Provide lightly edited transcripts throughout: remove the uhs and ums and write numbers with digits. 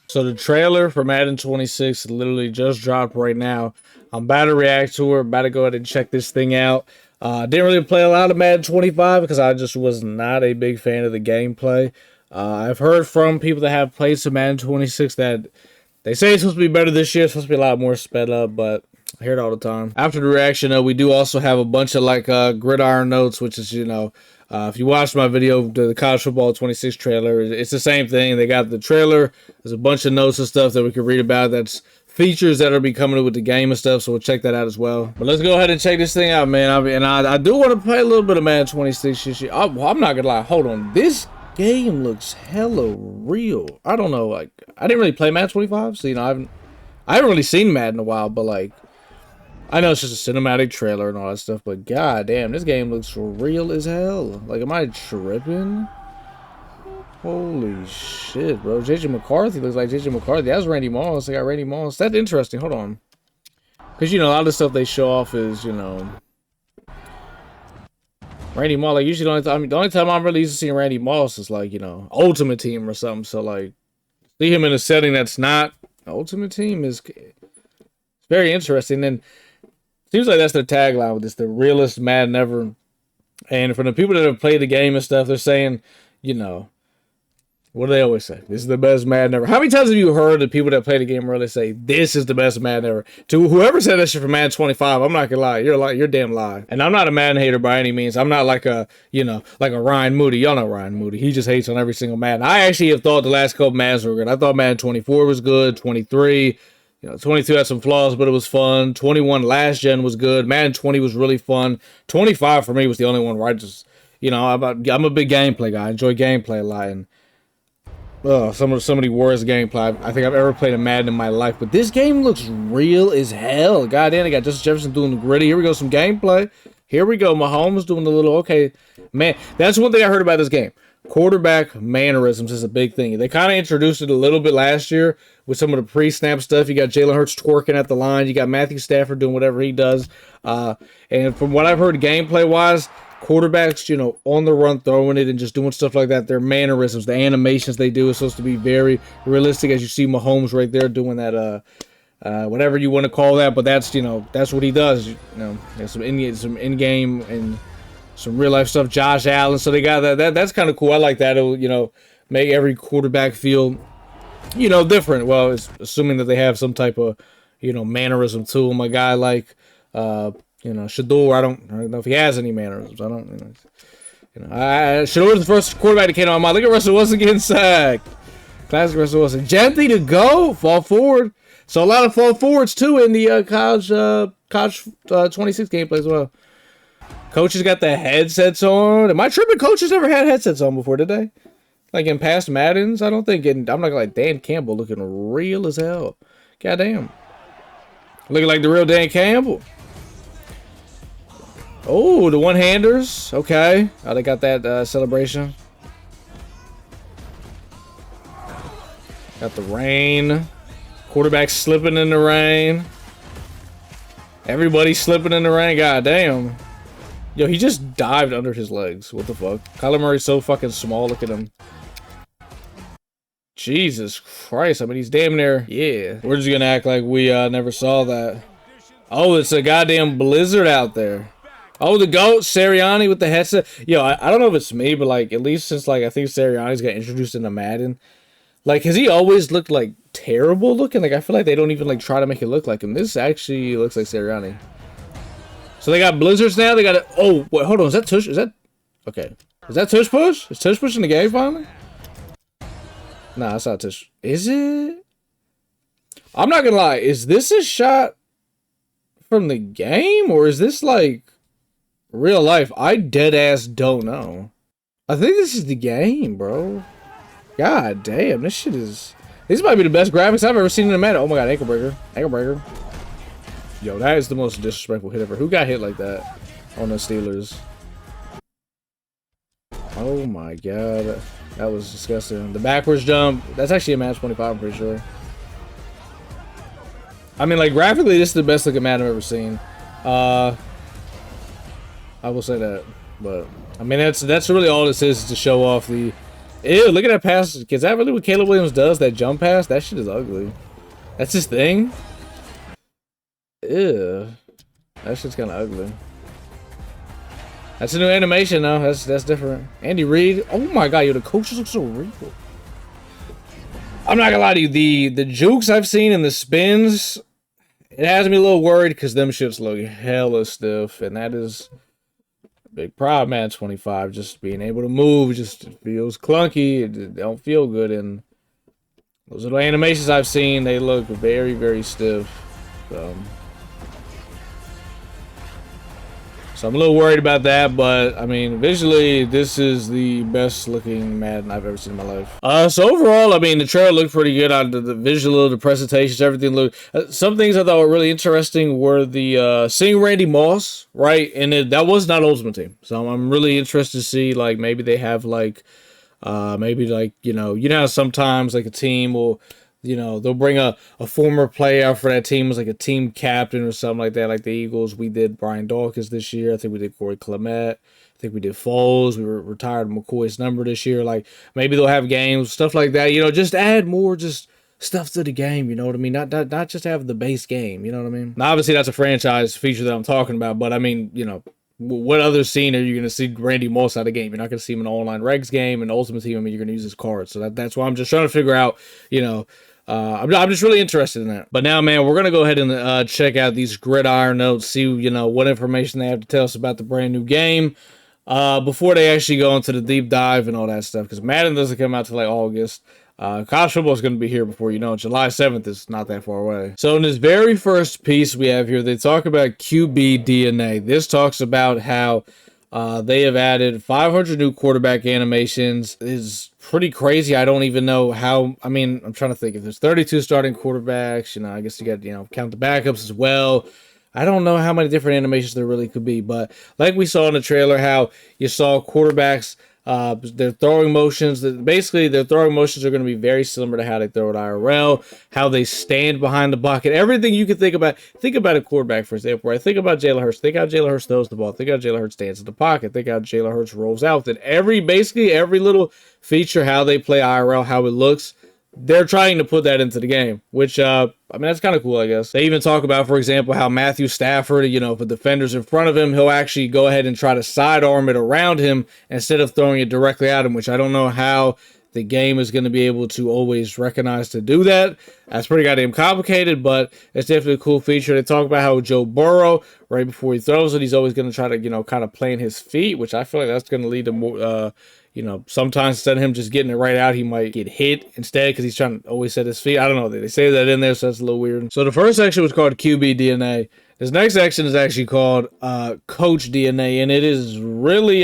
So the trailer for Madden 26 literally just dropped right now. I'm about to react to it. About to go ahead and check this thing out. Didn't really play a lot of Madden 25 because I just was not a big fan of the gameplay. I've heard from people that have played some Madden 26 that they say it's supposed to be better this year. It's supposed to be a lot more sped up, but I hear it all the time. After the reaction, we do also have a bunch of gridiron notes, which is, if you watched my video, the college football 26 trailer, it's the same thing. They got the trailer. There's a bunch of notes and stuff that we can read about. That's features that are be coming with the game and stuff. So we'll check that out as well. But let's go ahead and check this thing out, man. I do want to play a little bit of Madden 26 shit. I'm not gonna lie. Hold on. This game looks hella real. I don't know. Like, I didn't really play Madden 25, so I haven't really seen Madden in a while. But like, I know it's just a cinematic trailer and all that stuff, but god damn, this game looks real as hell. Like, am I tripping? Holy shit, bro. JJ McCarthy looks like JJ McCarthy. That's Randy Moss. They got Randy Moss. That's interesting. Hold on. Because, a lot of the stuff they show off is, Randy Moss. Like, usually the only time I'm really used to seeing Randy Moss is, like, Ultimate Team or something. So, like, see him in a setting that's not Ultimate Team is very interesting. And seems like that's their tagline with this, the realest Madden ever. And from the people that have played the game and stuff, they're saying, what do they always say? This is the best Madden ever. How many times have you heard the people that play the game really say, this is the best Madden ever? To whoever said that shit for Madden 25, I'm not gonna lie. You're damn lie. And I'm not a Madden hater by any means. I'm not like a Ryan Moody. Y'all know Ryan Moody. He just hates on every single Madden. I actually have thought the last couple Maddens were good. I thought Madden 24 was good, 23. 22 had some flaws, but it was fun. 21 last gen was good. Madden 20 was really fun. 25 for me was the only one where I just, I'm a big gameplay guy. I enjoy gameplay a lot. And some of the worst gameplay I think I've ever played in Madden in my life. But this game looks real as hell. Goddamn, they got Justin Jefferson doing the gritty. Here we go, some gameplay. Here we go. Mahomes doing the little, okay. Man, that's one thing I heard about this game. Quarterback mannerisms is a big thing. They kind of introduced it a little bit last year with some of the pre-snap stuff. You got Jalen Hurts twerking at the line. You got Matthew Stafford doing whatever he does. And from what I've heard gameplay-wise, quarterbacks, on the run, throwing it and just doing stuff like that, their mannerisms, the animations they do is supposed to be very realistic, as you see Mahomes right there doing that, whatever you want to call that. But that's, that's what he does. There's some in-game and some real life stuff. Josh Allen, so they got that. That's kind of cool. I like that. It'll, make every quarterback feel, different. Well, it's assuming that they have some type of, mannerism to him. A guy like, Shador. I don't know if he has any mannerisms. I don't, Shador's the first quarterback that came on my mind. Look at Russell Wilson getting sacked. Classic Russell Wilson. Gently to go, fall forward. So a lot of fall forwards too in the college 26 gameplay as well. Coaches got the headsets on. Am I tripping? Coaches never had headsets on before, did they? Like in past Maddens? I don't think. I'm not gonna like Dan Campbell looking real as hell. Goddamn. Looking like the real Dan Campbell. Oh, the one-handers. Okay. Oh, they got that celebration. Got the rain. Quarterback slipping in the rain. Everybody slipping in the rain. Goddamn. Yo, he just dived under his legs. What the fuck? Kyler Murray's so fucking small. Look at him. Jesus Christ. I mean, he's damn near. Yeah. We're just gonna act like we never saw that. Oh, it's a goddamn blizzard out there. Oh, the GOAT, Sirianni with the headset. Yo, I don't know if it's me, but like, at least since like, I think Sirianni's got introduced into Madden. Like, has he always looked like terrible looking? Like, I feel like they don't even like try to make it look like him. This actually looks like Sirianni. So they got blizzards now. They got it. Oh, wait, hold on. Is that Tush? Is that okay? Is that Tush Push? Is Tush Push in the game finally? Nah, that's not Tush. Is it? I'm not gonna lie. Is this a shot from the game, or is this like real life? I dead ass don't know. I think this is the game, bro. God damn, this shit is. These might be the best graphics I've ever seen in a Madden. Oh my god, ankle breaker, ankle breaker. Yo, that is the most disrespectful hit ever. Who got hit like that on the Steelers? Oh my god. That was disgusting. The backwards jump. That's actually a match 25, I'm pretty sure. I mean, like, graphically, this is the best looking Madden I've ever seen. I will say that. But, I mean, that's really all this is to show off the Ew, look at that pass. Is that really what Caleb Williams does? That jump pass? That shit is ugly. That's his thing? Ew. That shit's kind of ugly. That's a new animation, though. That's different. Andy Reid. Oh my god, yo, the coaches look so real. I'm not gonna lie to you. The jukes I've seen and the spins, it has me a little worried because them shits look hella stiff, and that is a big problem at 25. Just being able to move just feels clunky. It don't feel good, and those little animations I've seen, they look very, very stiff. So I'm a little worried about that, but I mean, visually, this is the best looking Madden I've ever seen in my life. So overall, I mean, the trailer looked pretty good. On the visual, the presentations, everything looked. Some things I thought were really interesting were the seeing Randy Moss, right? And that was not Ultimate Team, so I'm really interested to see like maybe they have like, maybe like you know how sometimes like a team will. They'll bring a former player for that team as like a team captain or something like that. Like the Eagles, we did Brian Dawkins this year. I think we did Corey Clement. I think we did Foles. We retired McCoy's number this year. Like maybe they'll have games, stuff like that. Just add more just stuff to the game. You know what I mean? Not just have the base game. You know what I mean? Now, obviously, that's a franchise feature that I'm talking about. But I mean, what other scene are you going to see Randy Moss out of the game? You're not going to see him in an online regs game and Ultimate Team. I mean, you're going to use his cards. So that's why I'm just trying to figure out, I'm just really interested in that. But now, man, we're going to go ahead and check out these gridiron notes, see, what information they have to tell us about the brand new game before they actually go into the deep dive and all that stuff. Because Madden doesn't come out till like August. College football is going to be here before you know it. July 7th is not that far away. So in this very first piece we have here, they talk about QB DNA. This talks about how they have added 500 new quarterback animations. Is pretty crazy. I don't even know how. I mean, I'm trying to think. If there's 32 starting quarterbacks, I guess you got, count the backups as well. I don't know how many different animations there really could be. But like we saw in the trailer, how you saw quarterbacks, their throwing motions, basically their throwing motions are going to be very similar to how they throw at IRL, how they stand behind the bucket, everything you can think about. Think about a quarterback, for example, right? Think about Jalen Hurts. Think how Jalen Hurts throws the ball. Think how Jalen Hurts stands in the pocket. Think how Jalen Hurts rolls out. Then basically every little feature, how they play IRL, how it looks, they're trying to put that into the game, which, I mean, that's kind of cool, I guess. They even talk about, for example, how Matthew Stafford, if a defender's in front of him, he'll actually go ahead and try to sidearm it around him instead of throwing it directly at him, which I don't know how the game is going to be able to always recognize to do that. That's pretty goddamn complicated, but it's definitely a cool feature. They talk about how Joe Burrow, right before he throws it, he's always going to try to, kind of plant his feet, which I feel like that's going to lead to more, sometimes instead of him just getting it right out, he might get hit instead because he's trying to always set his feet. I don't know. They say that in there, so that's a little weird. So the first section was called QB DNA. This next section is actually called Coach DNA, and it is really,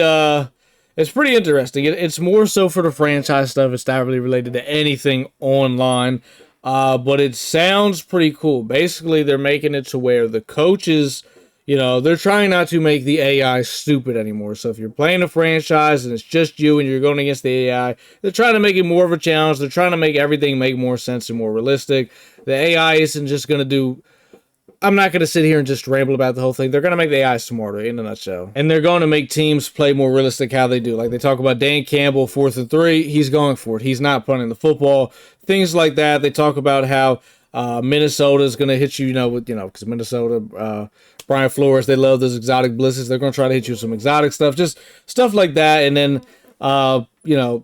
it's pretty interesting. It's more so for the franchise stuff. It's not really related to anything online, but it sounds pretty cool. Basically, they're making it to where the coaches... they're trying not to make the AI stupid anymore. So if you're playing a franchise and it's just you and you're going against the AI, they're trying to make it more of a challenge. They're trying to make everything make more sense and more realistic. The AI isn't just going to do... I'm not going to sit here and just ramble about the whole thing. They're going to make the AI smarter, in a nutshell. And they're going to make teams play more realistic how they do. Like they talk about Dan Campbell, 4th and 3. He's going for it. He's not punting the football. Things like that. They talk about how Minnesota is going to hit you, because Minnesota... Brian Flores, they love those exotic blitzes. They're going to try to hit you with some exotic stuff, just stuff like that. And then,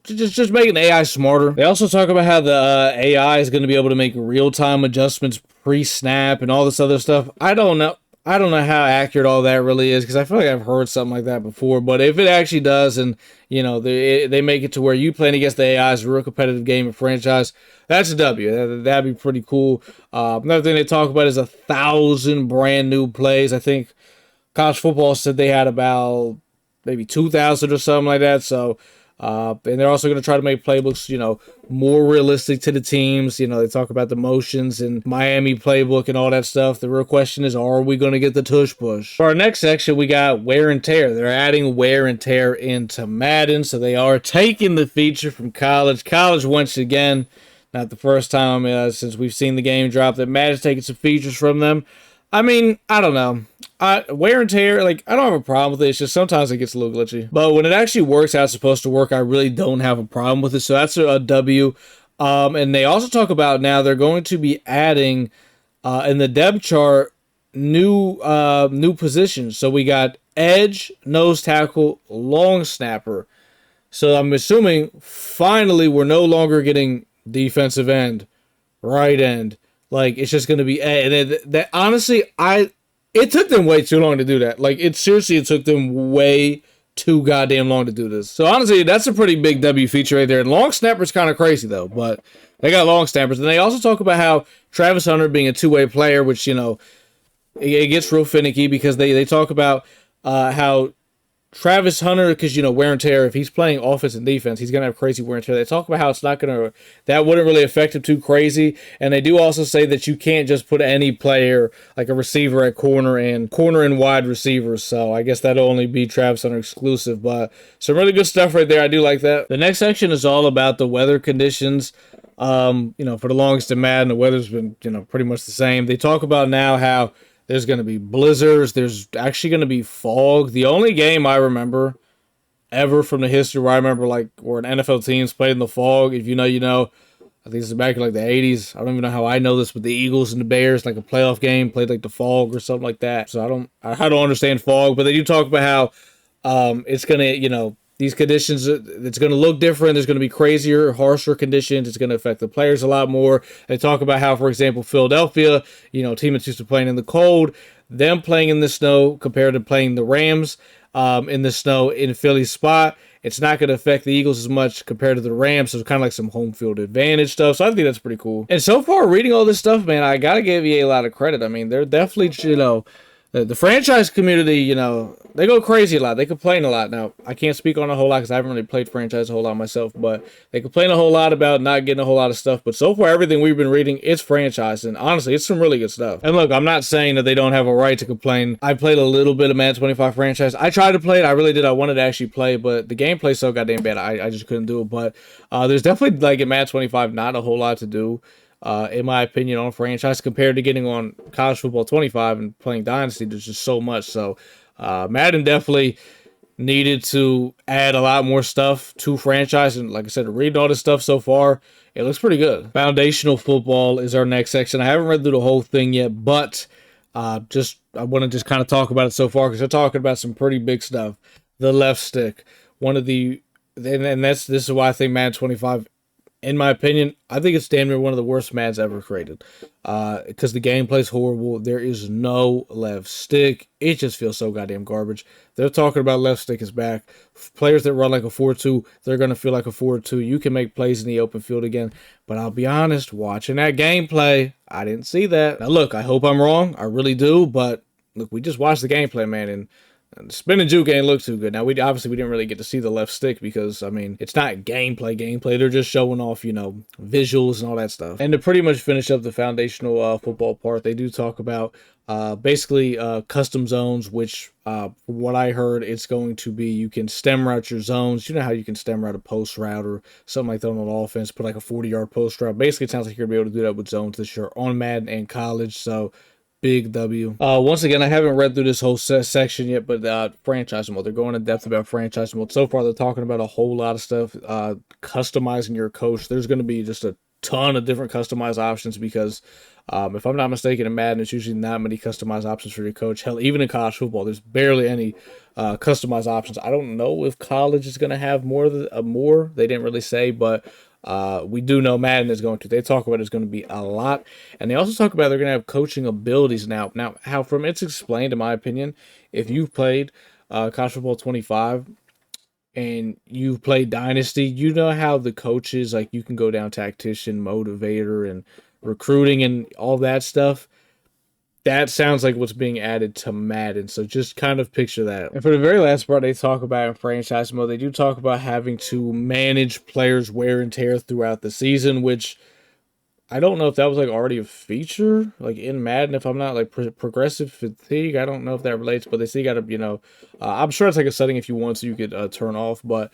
just making AI smarter. They also talk about how the AI is going to be able to make real-time adjustments pre-snap and all this other stuff. I don't know how accurate all that really is because I feel like I've heard something like that before. But if it actually does, and they make it to where you playing against the AI is a real competitive game of franchise, that's a W. That'd be pretty cool. Another thing they talk about is 1,000 brand new plays. I think college football said they had about maybe 2,000 or something like that. So, and they're also going to try to make playbooks, more realistic to the teams. They talk about the motions and Miami playbook and all that stuff. The real question is, are we going to get the tush push? For our next section, we got wear and tear. They're adding wear and tear into Madden. So they are taking the feature from college. College once again. Not the first time since we've seen the game drop that Madden's taking some features from them. I mean, I don't know. wear and tear, like, I don't have a problem with it. It's just sometimes it gets a little glitchy. But when it actually works how it's supposed to work, I really don't have a problem with it. So that's a W. And they also talk about now they're going to be adding in the depth chart new positions. So we got edge, nose tackle, long snapper. So I'm assuming finally we're no longer getting defensive end, right end. Like it's just going to be and that honestly it took them way too long to do that. Like it took them way too goddamn long to do this. So honestly, that's a pretty big W feature right there. And long snapper's kind of crazy though, but they got long snappers. And they also talk about how Travis Hunter being a two-way player, which, you know, it gets real finicky because they talk about how Travis Hunter, because, you know, wear and tear, if he's playing offense and defense, he's going to have crazy wear and tear. They talk about how it's not going to, that wouldn't really affect him too crazy. And they do also say that you can't just put any player, like a receiver at corner and wide receivers. So I guess that'll only be Travis Hunter exclusive. But some really good stuff right there. I do like that. The next section is all about the weather conditions. You know, for the longest in Madden, the weather's been, you know, pretty much the same. They talk about now how there's going to be blizzards. There's actually going to be fog. The only game I remember ever from the history where I remember, like, where an NFL teams played in the fog, if you know, you know. I think this is back in, like, the 80s. I don't even know how I know this, but the Eagles and the Bears, like, a playoff game, played, like, the fog or something like that. So I don't understand fog, but they do talk about how it's going to, you know, these conditions, it's going to look different. There's going to be crazier, harsher conditions. It's going to affect the players a lot more. They talk about how, for example, Philadelphia, you know, team that's used to playing in the cold, them playing in the snow compared to playing the Rams in the snow in Philly's spot. It's not going to affect the Eagles as much compared to the Rams. So it's kind of like some home field advantage stuff. So I think that's pretty cool. And so far, reading all this stuff, man, I got to give EA a lot of credit. I mean, they're definitely, you know, the franchise community, you know, they go crazy a lot. They complain a lot. Now, I can't speak on a whole lot because I haven't really played franchise a whole lot myself, but they complain a whole lot about not getting a whole lot of stuff. But so far, everything we've been reading, it's franchise. And honestly, it's some really good stuff. And look, I'm not saying that they don't have a right to complain. I played a little bit of Madden 25 franchise. I tried to play it. I really did. I wanted to actually play, but the gameplay's so goddamn bad. I just couldn't do it. But there's definitely, like, in Madden 25, not a whole lot to do. In my opinion, on franchise compared to getting on college football 25 and playing Dynasty. There's just so much. So Madden definitely needed to add a lot more stuff to franchise. And like I said, reading all this stuff so far, it looks pretty good. Foundational football is our next section. I haven't read through the whole thing yet, but I want to just kind of talk about it so far because they're talking about some pretty big stuff. The left stick, this is why I think Madden 25, in my opinion, I think it's damn near one of the worst Mads ever created. Because the gameplay's horrible. There is no left stick. It just feels so goddamn garbage. They're talking about left stick is back. Players that run like a 4-2, they're going to feel like a 4-2. You can make plays in the open field again. But I'll be honest, watching that gameplay, I didn't see that. Now look, I hope I'm wrong. I really do. But look, we just watched the gameplay, man, and the spin and juke ain't look too good. Now, we didn't really get to see the left stick because, I mean, it's not gameplay. They're just showing off, you know, visuals and all that stuff. And to pretty much finish up the foundational football part, they do talk about basically custom zones, which from what I heard, it's going to be you can stem route your zones. You know how you can stem route a post route or something like that on offense, put like a 40-yard post route. Basically, it sounds like you're going to be able to do that with zones this year on Madden and college. So big W. Once again, I haven't read through this whole section yet, but franchise mode. They're going in depth about franchise mode. So far, they're talking about a whole lot of stuff. Customizing your coach. There's going to be just a ton of different customized options because if I'm not mistaken, in Madden, it's usually not many customized options for your coach. Hell, even in college football, there's barely any customized options. I don't know if college is going to have more. They didn't really say, but we do know Madden is going to. They talk about it's going to be a lot, and they also talk about they're going to have coaching abilities now. Now, how from it's explained, in my opinion, if you've played college football 25 and you've played Dynasty, you know how the coaches, like, you can go down tactician, motivator, and recruiting and all that stuff. That sounds like what's being added to Madden, so just kind of picture that. And for the very last part they talk about in franchise mode, they do talk about having to manage players' wear and tear throughout the season, which I don't know if that was, like, already a feature, like, in Madden, if I'm not, like, progressive fatigue. I don't know if that relates, but they say you gotta, you know, I'm sure it's, like, a setting if you want to, you could turn off, but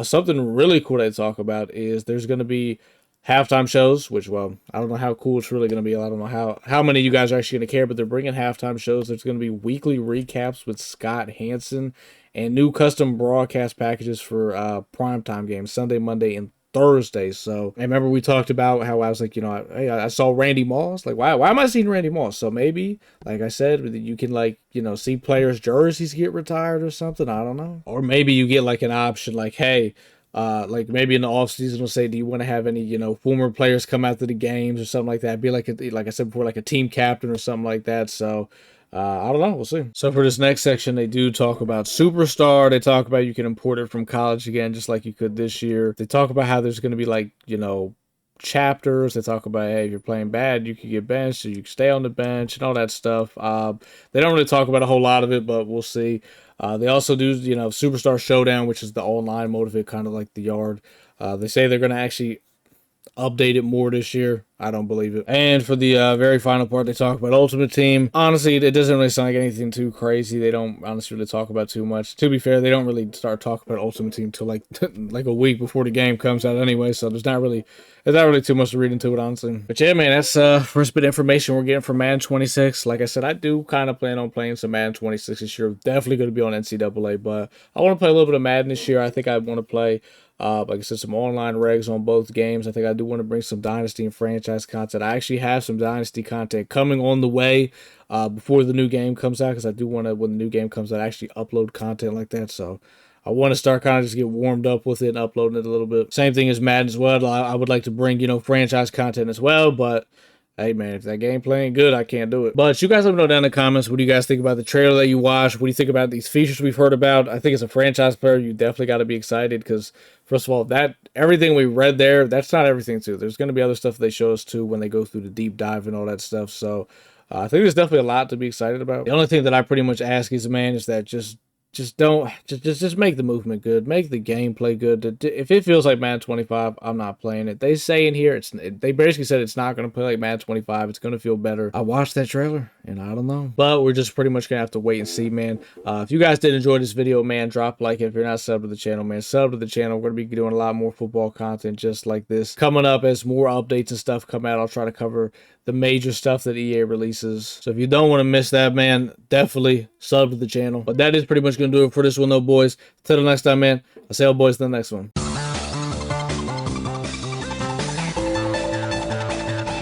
something really cool they talk about is there's gonna be halftime shows, which, well, I don't know how cool it's really going to be. I don't know how many of you guys are actually going to care, but they're bringing halftime shows. There's going to be weekly recaps with Scott Hansen and new custom broadcast packages for primetime games, Sunday, Monday, and Thursday. So I remember we talked about how I was like, hey, I saw Randy Moss. Like, why am I seeing Randy Moss? So maybe, like I said, you can, like, see players' jerseys get retired or something. I don't know. Or maybe you get like an option like, hey, like maybe in the off season, we'll say, do you want to have any, former players come out to the games or something like that? Be like, like I said before, like a team captain or something like that. So, I don't know. We'll see. So for this next section, they do talk about Superstar. They talk about you can import it from college again, just like you could this year. They talk about how there's going to be like, chapters. They talk about, hey, if you're playing bad, you could get benched, so you can stay on the bench and all that stuff. They don't really talk about a whole lot of it, but we'll see. They also do, Superstar Showdown, which is the online mode of it, kind of like the Yard. They say they're going to actually update it more this year. I don't believe it. And for the very final part, they talk about Ultimate Team. Honestly, it doesn't really sound like anything too crazy. They don't honestly really talk about too much. To be fair, they don't really start talking about Ultimate Team till like like a week before the game comes out anyway. So there's not really too much to read into it, honestly. But yeah, man, that's first bit of information we're getting from Madden 26. Like I said, I do kind of plan on playing some Madden 26 this year. Definitely going to be on NCAA, but I want to play a little bit of Madden this year. I think I want to play. Like I said, some online regs on both games. I think I do want to bring some Dynasty and franchise content. I actually have some Dynasty content coming on the way before the new game comes out, because I do want to, when the new game comes out, actually upload content like that. So I want to start kind of just get warmed up with it and uploading it a little bit. Same thing as Madden as well. I would like to bring, franchise content as well, but hey, man, if that gameplay ain't good, I can't do it. But you guys let me know down in the comments, what do you guys think about the trailer that you watched? What do you think about these features we've heard about? I think as a franchise player, you definitely got to be excited because, first of all, that everything we read there, that's not everything, too. There's going to be other stuff they show us, too, when they go through the deep dive and all that stuff. So I think there's definitely a lot to be excited about. The only thing that I pretty much ask is, man, is that just make the movement good, make the gameplay good. If it feels like Madden 25, I'm not playing it. They say in here they basically said it's not going to play like Madden 25. It's going to feel better. I watched that trailer and I don't know, but we're just pretty much gonna have to wait and see, man. If you guys did enjoy this video, man, drop a like. If you're not subbed to the channel, man, sub to the channel. We're gonna be doing a lot more football content just like this coming up as more updates and stuff come out. I'll try to cover the major stuff that EA releases. So if you don't want to miss that, man, definitely sub to the channel. But that is pretty much going to do it for this one, though, boys. Till the next time, man. I'll see you boys in the next one.